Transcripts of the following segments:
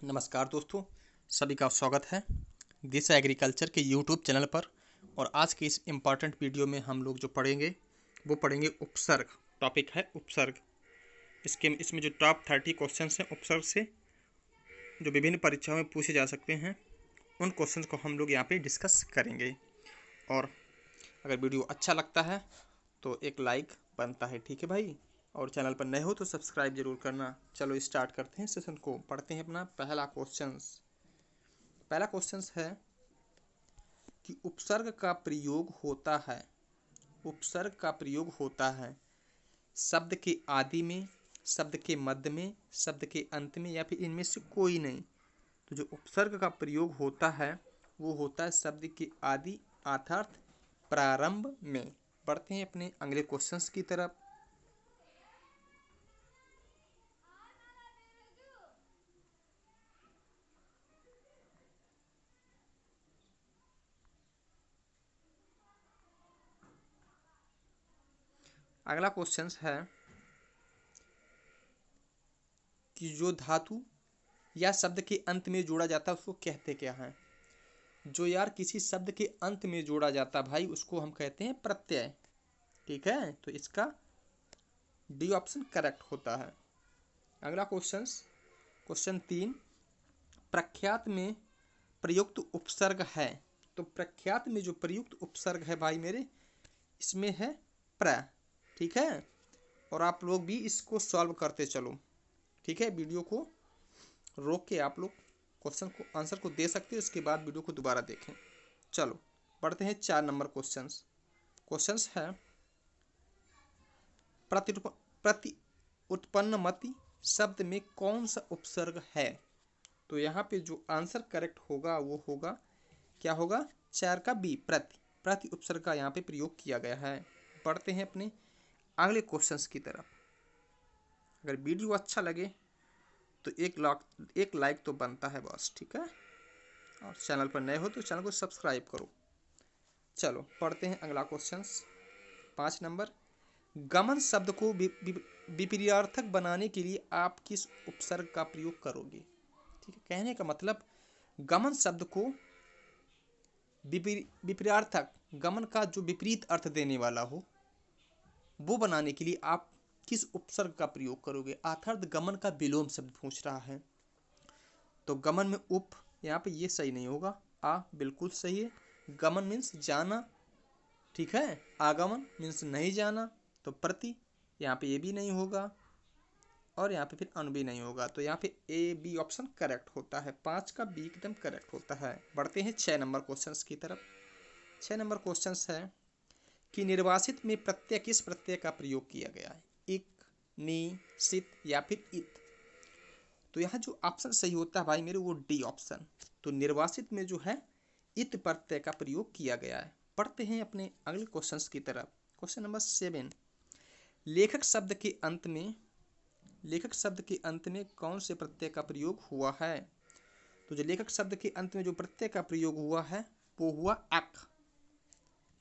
नमस्कार दोस्तों, सभी का स्वागत है दिशा एग्रीकल्चर के यूट्यूब चैनल पर। और आज की इस इम्पॉर्टेंट वीडियो में हम लोग जो पढ़ेंगे वो पढ़ेंगे उपसर्ग। टॉपिक है उपसर्ग। इसमें जो टॉप 30 क्वेश्चंस हैं उपसर्ग से जो विभिन्न परीक्षाओं में पूछे जा सकते हैं, उन क्वेश्चंस को हम लोग यहाँ पे डिस्कस करेंगे। और अगर वीडियो अच्छा लगता है तो एक लाइक बनता है, ठीक है भाई। और चैनल पर नए हो तो सब्सक्राइब जरूर करना। चलो स्टार्ट करते हैं सेशन को। पढ़ते हैं अपना पहला क्वेश्चन है कि उपसर्ग का प्रयोग होता है शब्द के आदि में, शब्द के मध्य में, शब्द के अंत में, या फिर इनमें से कोई नहीं। तो जो उपसर्ग का प्रयोग होता है वो होता है शब्द के आदि अर्थात प्रारंभ में। बढ़ते हैं अपने अगले क्वेश्चंस की तरफ। अगला क्वेश्चन है कि जो धातु या शब्द के अंत में जोड़ा जाता है उसको कहते क्या है। जो यार किसी शब्द के अंत में जोड़ा जाता भाई उसको हम कहते हैं प्रत्यय, ठीक है। तो इसका डी ऑप्शन करेक्ट होता है। अगला क्वेश्चन 3, प्रख्यात में प्रयुक्त उपसर्ग है। तो प्रख्यात में जो प्रयुक्त उपसर्ग है भाई मेरे, इसमें है प्र, ठीक है। और आप लोग भी इसको सॉल्व करते चलो, ठीक है। वीडियो को रोक के आप लोग क्वेश्चन को आंसर को दे सकते हो, उसके बाद वीडियो को दोबारा देखें। चलो बढ़ते हैं 4 नंबर क्वेश्चंस है प्रति उत्पन्नमति शब्द में कौन सा उपसर्ग है। तो यहाँ पे जो आंसर करेक्ट होगा वो होगा, क्या होगा, 4 का बी, प्रति उपसर्ग का यहाँ पे प्रयोग किया गया है। बढ़ते हैं अपने अगले क्वेश्चंस की तरफ। अगर वीडियो अच्छा लगे तो एक लाइक तो बनता है बस, ठीक है। और चैनल पर नए हो तो चैनल को सब्सक्राइब करो। चलो पढ़ते हैं अगला क्वेश्चंस 5 नंबर। गमन शब्द को विपर्यार्थक बनाने के लिए आप किस उपसर्ग का प्रयोग करोगे। ठीक है, कहने का मतलब गमन शब्द को विपर्यार्थक, गमन का जो विपरीत अर्थ देने वाला हो, वो बनाने के लिए आप किस उपसर्ग का प्रयोग करोगे। अर्थात गमन का विलोम शब्द पूछ रहा है। तो गमन में उप, यहाँ पे ये सही नहीं होगा। आ बिल्कुल सही है। गमन मीन्स जाना, ठीक है। आगमन मीन्स नहीं जाना, तो प्रति यहाँ पे ये भी नहीं होगा, और यहाँ पे फिर अनु भी नहीं होगा। तो यहाँ पे ए बी ऑप्शन करेक्ट होता है। 5 का बी एकदम करेक्ट होता है। बढ़ते हैं 6 नंबर क्वेश्चंस की तरफ। 6 नंबर क्वेश्चंस है कि निर्वासित में प्रत्यय किस प्रत्यय का प्रयोग किया गया है। इक, नी, सित या फिर इत। तो यहाँ जो ऑप्शन सही होता है भाई मेरे वो डी ऑप्शन। तो निर्वासित में जो है इत प्रत्यय का प्रयोग किया गया है। पढ़ते हैं अपने अगले क्वेश्चंस की तरफ। क्वेश्चन नंबर 7, लेखक शब्द के अंत में कौन से प्रत्यय का प्रयोग हुआ है। तो जो लेखक शब्द के अंत में जो प्रत्यय का प्रयोग हुआ है वो हुआ अक।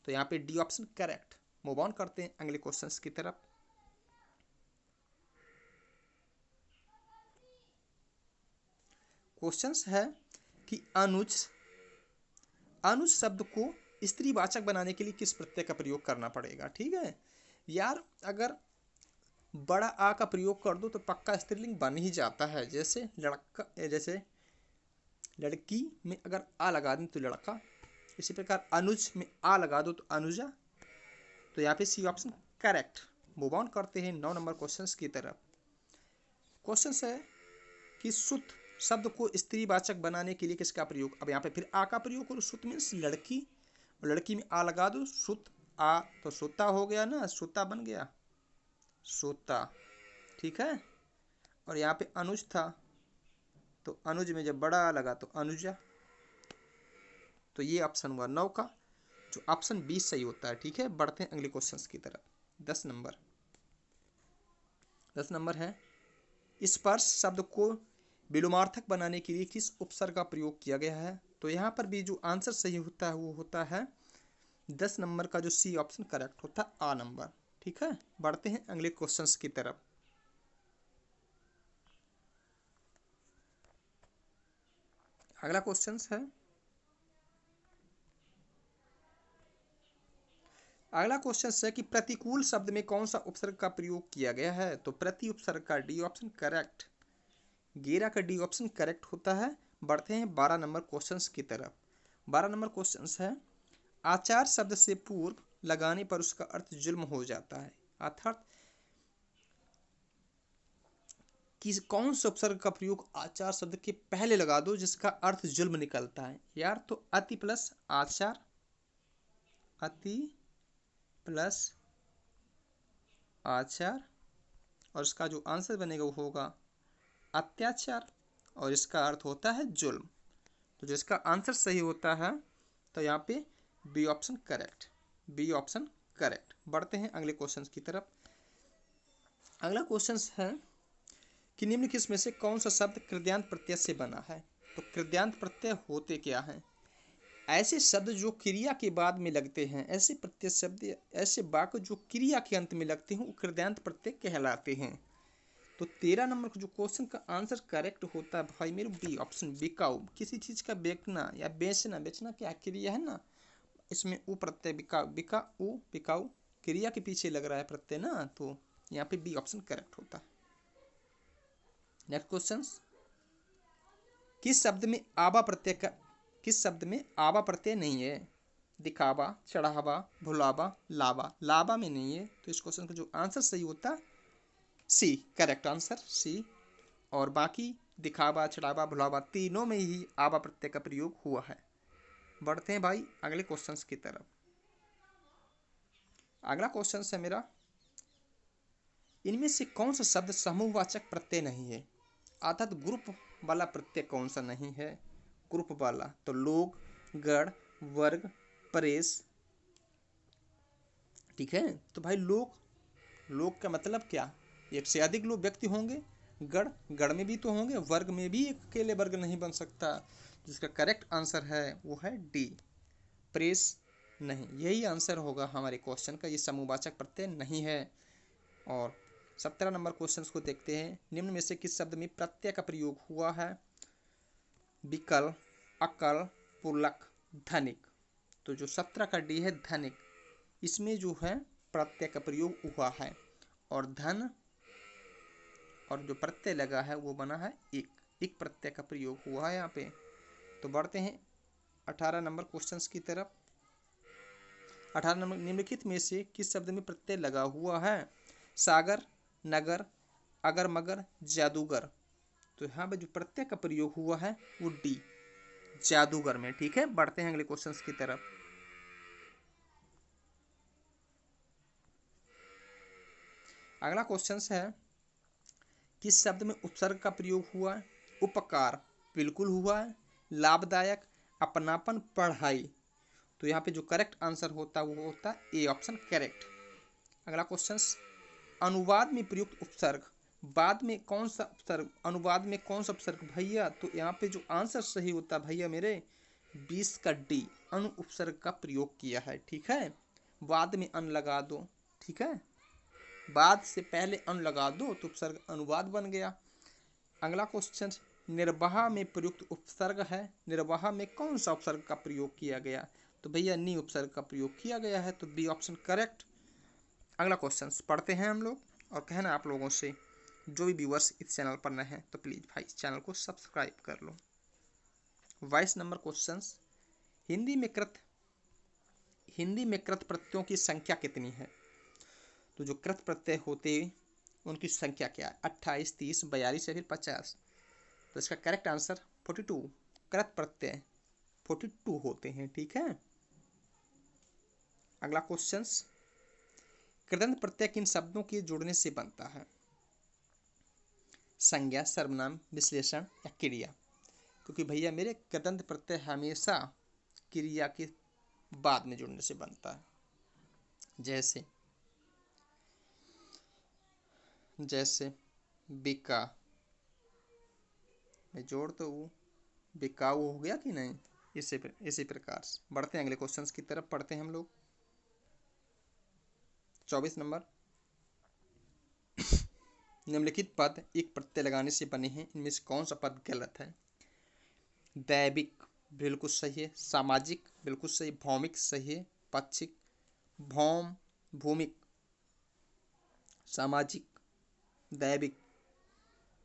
तो यहाँ पे D option correct. Move on करते हैं अगले क्वेश्चंस की तरफ। क्वेश्चंस है कि अनुज शब्द को स्त्रीवाचक बनाने के लिए किस प्रत्यय का प्रयोग करना पड़ेगा। ठीक है यार, अगर बड़ा आ का प्रयोग कर दो तो पक्का स्त्रीलिंग बन ही जाता है। जैसे लड़का, जैसे लड़की में अगर आ लगा दें तो लड़का, इसी प्रकार अनुज में आ लगा दो तो अनुजा। तो यहाँ पे C option correct. Move on करते हैं 9 नंबर क्वेश्चंस की तरफ। क्वेश्चन है कि सुत शब्द को स्त्रीवाचक बनाने के लिए किसका प्रयोग। अब यहाँ पे फिर आ का प्रयोग करो। सुत मीन्स लड़की, और लड़की में आ लगा दो, सुत आ, तो सोता हो गया ना, सोता बन गया सोता, ठीक है। और यहाँ पे अनुज था तो अनुज में जब बड़ा आ लगा तो अनुजा। तो ये ऑप्शन हुआ 9 का, जो ऑप्शन 20 सही होता है, ठीक है। बढ़ते हैं अगले क्वेश्चंस की तरफ। 10 नंबर है स्पर्श शब्द को विलोमार्थक बनाने के लिए किस उपसर्ग का प्रयोग किया गया है। तो यहाँ पर भी जो आंसर सही होता है वो होता है 10 नंबर का, जो सी ऑप्शन करेक्ट होता है, आ नंबर, ठीक है। बढ़ते हैं अगले क्वेश्चंस की तरफ। अगला क्वेश्चन है, अगला क्वेश्चन है कि प्रतिकूल शब्द में कौन सा उपसर्ग का प्रयोग किया गया है? तो प्रति उपसर्ग का डी ऑप्शन करेक्ट, गेरा का डी ऑप्शन करेक्ट होता है। बढ़ते हैं 12 नंबर क्वेश्चन की तरफ। 12 नंबर क्वेश्चन है, आचार शब्द से पूर्व लगाने पर उसका अर्थ जुल्म हो जाता है, अर्थात कि कौन से उपसर्ग का प्रयोग आचार शब्द के पहले लगा दो जिसका अर्थ जुल्म निकलता है यार? तो अति प्लस आचार, अति प्लस आचार, और इसका जो आंसर बनेगा वो होगा अत्याचार, और इसका अर्थ होता है जुल्म। तो जिसका आंसर सही होता है तो यहाँ पे B option correct, B option correct. बढ़ते हैं अगले क्वेश्चन की तरफ। अगला क्वेश्चन है कि निम्नलिखित में से कौन सा शब्द कृदयांत प्रत्यय से बना है? तो कृदयांत प्रत्यय होते क्या हैं? ऐसे शब्द जो क्रिया के बाद में लगते हैं, ऐसे प्रत्यय शब्द, ऐसे वाक्य जो क्रिया के अंत में लगते हैं वो कृदयांत प्रत्यय कहलाते हैं। तो 13 नंबर का जो क्वेश्चन का आंसर करेक्ट होता है भाई मेरे बी ऑप्शन, बिकाऊ। किसी चीज का बेचना या बेचना, बेचना क्या क्रिया है ना, इसमें उ प्रत्यय, बिका, बिका उ, बिकाऊ क्रिया के पीछे लग रहा है प्रत्यय ना, तो यहाँ पे बी ऑप्शन करेक्ट होता है। नेक्स्ट क्वेश्चन, किस शब्द में आवा प्रत्यय का, किस शब्द में आवा प्रत्यय नहीं है? दिखावा, चढ़ावा, भुलावा, लावा, लावा में नहीं है। तो इस क्वेश्चन का जो आंसर सही होता है सी, करेक्ट आंसर सी। और बाकी दिखावा, चढ़ावा, भुलावा तीनों में ही आवा प्रत्यय का प्रयोग हुआ है। बढ़ते हैं भाई अगले क्वेश्चन की तरफ। अगला क्वेश्चन है मेरा, इनमें से कौन सा शब्द समूहवाचक प्रत्यय नहीं है? अर्थात ग्रुप वाला प्रत्यय कौन सा नहीं है? ग्रुप वाला तो लोग, गण, वर्ग, प्रेस। ठीक है, तो भाई लोग, लोग का मतलब क्या? एक से अधिक लोग व्यक्ति होंगे, गण, गण में भी तो होंगे, वर्ग में भी एक अकेले वर्ग नहीं बन सकता। जिसका करेक्ट आंसर है वो है डी, प्रेस नहीं। यही आंसर होगा हमारे क्वेश्चन का, ये समूहवाचक प्रत्यय नहीं है। और 17 नंबर क्वेश्चन को देखते हैं, निम्न में से किस शब्द में प्रत्यय का प्रयोग हुआ है? विकल, अकल, पुलक, धनिक। तो जो 17 का डी है धनिक, इसमें जो है प्रत्यय का प्रयोग हुआ है, और धन और जो प्रत्यय लगा है वो बना है एक, एक प्रत्यय का प्रयोग हुआ है यहाँ पे। तो बढ़ते हैं 18 नंबर क्वेश्चन की तरफ। 18 नंबर, निम्नलिखित में से किस शब्द में प्रत्यय लगा हुआ है? सागर, नगर, अगर मगर, जादूगर। तो यहाँ पे जो प्रत्यय का प्रयोग हुआ है वो डी, जादूगर में। ठीक है, बढ़ते हैं अगले क्वेश्चन की तरफ। अगला क्वेश्चन है, किस शब्द में उपसर्ग का प्रयोग हुआ है? उपकार बिल्कुल हुआ है, लाभदायक, अपनापन, पढ़ाई। तो यहाँ पे जो करेक्ट आंसर होता है वो होता है ए ऑप्शन करेक्ट। अगला क्वेश्चन, अनुवाद में प्रयुक्त उपसर्ग, बाद में कौन सा उपसर्ग, अनुवाद में कौन सा उपसर्ग भैया? तो यहाँ पे जो आंसर सही होता है भैया मेरे 20 का डी, अनु उपसर्ग का प्रयोग किया है। ठीक है, बाद में अन लगा दो। ठीक है, बाद से पहले अन लगा दो तो उपसर्ग अनुवाद बन गया। अगला क्वेश्चन, निर्वाह में प्रयुक्त उपसर्ग है, निर्वाह में कौन सा उपसर्ग का प्रयोग किया गया? तो भैया नी उपसर्ग का प्रयोग किया गया है, तो बी ऑप्शन करेक्ट। अगला क्वेश्चन पढ़ते हैं हम लोग, और कहना आप लोगों से, जो भी व्यूअर्स इस चैनल पर नए हैं तो प्लीज़ भाई चैनल को सब्सक्राइब कर लो। 22 नंबर क्वेश्चन, हिंदी में कृत प्रत्ययों की संख्या कितनी है? तो जो कृत प्रत्यय होते उनकी संख्या क्या है? 28, 30, 42 या फिर 50? तो इसका करेक्ट आंसर 42, कृत प्रत्यय 42 होते हैं। ठीक है, अगला क्वेश्चन, कृदंत प्रत्यय किन शब्दों के जुड़ने से बनता है? संज्ञा, सर्वनाम, विश्लेषण या क्रिया? क्योंकि भैया मेरे कृदंत प्रत्यय हमेशा क्रिया के बाद में जुड़ने से बनता है। जैसे जैसे बिका में जोड़ तो वो बिकाऊ हो गया कि नहीं, इसी प्रकार से। बढ़ते हैं अगले क्वेश्चंस की तरफ, पढ़ते हैं हम लोग। 24 नंबर, निम्नलिखित पद एक प्रत्यय लगाने से बने हैं, इनमें से कौन सा पद गलत है? दैविक बिल्कुल सही है। सामाजिक बिल्कुल सही। भौमिक सही है। पाक्षिक, भौम, भूमिक, सामाजिक, दैविक।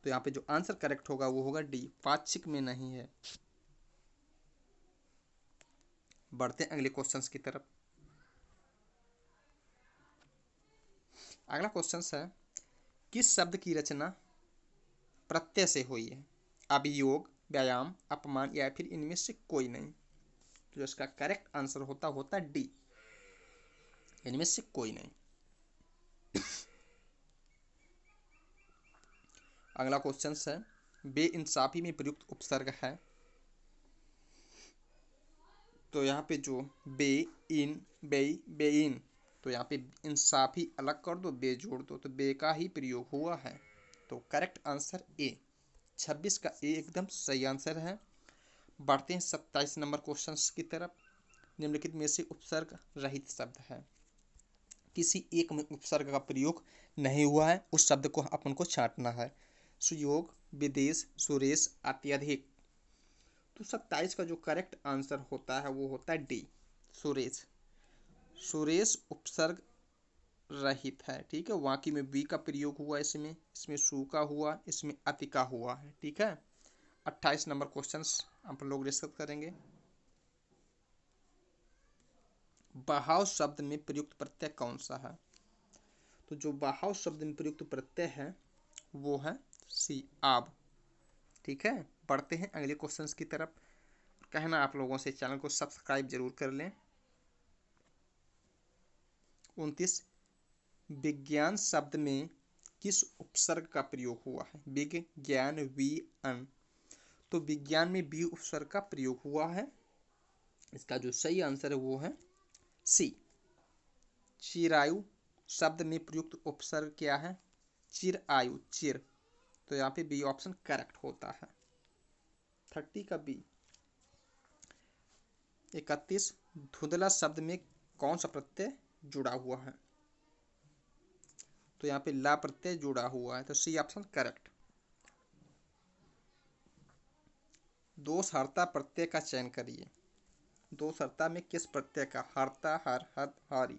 तो यहाँ पे जो आंसर करेक्ट होगा वो होगा डी, पाक्षिक में नहीं है। बढ़ते हैं अगले क्वेश्चंस की तरफ। अगला क्वेश्चन है, किस शब्द की रचना प्रत्यय से हुई है? अभियोग, व्यायाम, अपमान या फिर इनमें से कोई नहीं। तो इसका करेक्ट आंसर होता डी, इनमें से कोई नहीं। अगला क्वेश्चन है, बेइंसाफी में प्रयुक्त उपसर्ग है। तो यहाँ पे जो बे, इन, बेई, बेइन, तो यहाँ पे इंसाफी अलग कर दो, बे जोड़ दो, तो बे का ही प्रयोग हुआ है। तो करेक्ट आंसर ए, 26 का ए एकदम सही आंसर है। बढ़ते हैं 27 नंबर क्वेश्चन की तरफ। निम्नलिखित में से उपसर्ग रहित शब्द है। किसी एक में उपसर्ग का प्रयोग नहीं हुआ है, उस शब्द को अपन को छांटना है। सुयोग, विदेश, सुरेश, अत्यधिक। तो 27 का जो करेक्ट आंसर होता है वो होता है डी, सुरेश। सुरेश उपसर्ग रहित है, ठीक है। वाकी में बी का प्रयोग हुआ, इसमें सु का हुआ, इसमें अति का हुआ है, ठीक है। 28 नंबर क्वेश्चन आप लोग डिस्कस करेंगे। बहाव शब्द में प्रयुक्त प्रत्यय कौन सा है? तो जो बहाव शब्द में प्रयुक्त प्रत्यय है वो है सी, आब, ठीक है। बढ़ते हैं अगले क्वेश्चंस की तरफ। कहना आप लोगों से चैनल को सब्सक्राइब जरूर कर लें। 29, विज्ञान शब्द में किस उपसर्ग का प्रयोग हुआ है? विज्ञान, वी, अन। तो विज्ञान में बी उपसर्ग का प्रयोग हुआ है। इसका जो सही आंसर है वो है सी। चिरायु शब्द में प्रयुक्त उपसर्ग क्या है? चिर आयु, चिर। तो यहाँ पे बी ऑप्शन करेक्ट होता है। 30 का बी। 31, धुंधला शब्द में कौन सा प्रत्यय जुड़ा हुआ है? तो यहाँ पे ला प्रत्यय जुड़ा हुआ है, तो सी ऑप्शन करेक्ट। दोषहर्ता प्रत्यय का चयन करिए। दोषहर्ता में किस प्रत्यय का? हर्ता, हर, हद, हारी।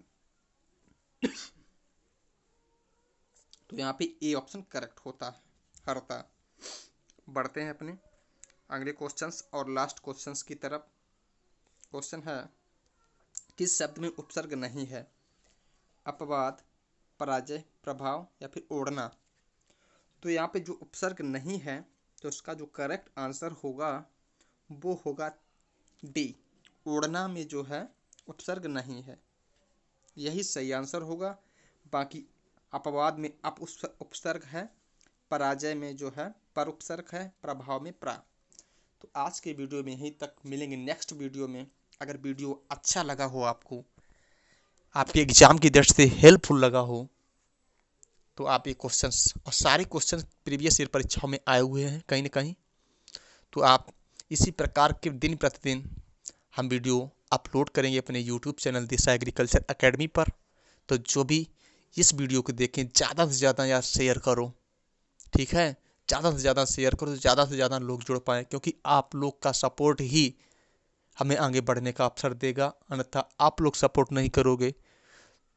तो यहाँ पे ए ऑप्शन करेक्ट होता है, हर्ता। बढ़ते हैं अपने अगले क्वेश्चंस और लास्ट क्वेश्चंस की तरफ। क्वेश्चन है, किस शब्द में उपसर्ग नहीं है? अपवाद, पराजय, प्रभाव या फिर ओढ़ना। तो यहाँ पे जो उपसर्ग नहीं है तो उसका जो करेक्ट आंसर होगा वो होगा डी, ओढ़ना में जो है उपसर्ग नहीं है, यही सही आंसर होगा। बाकी अपवाद में अप उपसर्ग है, पराजय में जो है पर उपसर्ग है, प्रभाव में प्रा। तो आज के वीडियो में यहीं तक, मिलेंगे नेक्स्ट वीडियो में। अगर वीडियो अच्छा लगा हो, आपको आपके एग्जाम की दृष्टि से हेल्पफुल लगा हो, तो आप ये क्वेश्चंस और सारे क्वेश्चन प्रीवियस ईयर परीक्षाओं में आए हुए हैं कहीं ना कहीं, तो आप इसी प्रकार के दिन प्रतिदिन हम वीडियो अपलोड करेंगे अपने यूट्यूब चैनल दिशा एग्रीकल्चर एकेडमी पर। तो जो भी इस वीडियो को देखें, ज़्यादा से ज़्यादा यार शेयर करो, ठीक है। ज़्यादा से ज़्यादा शेयर करो, तो ज़्यादा से ज़्यादा लोग जुड़ पाएँ, क्योंकि आप लोग का सपोर्ट ही हमें आगे बढ़ने का अवसर देगा। अन्यथा आप लोग सपोर्ट नहीं करोगे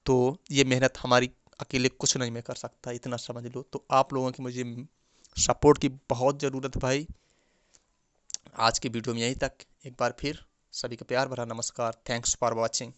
तो ये मेहनत हमारी अकेले कुछ नहीं मैं कर सकता, इतना समझ लो। तो आप लोगों की मुझे सपोर्ट की बहुत ज़रूरत है भाई। आज की वीडियो में यहीं तक। एक बार फिर सभी का प्यार भरा नमस्कार। Thanks for watching.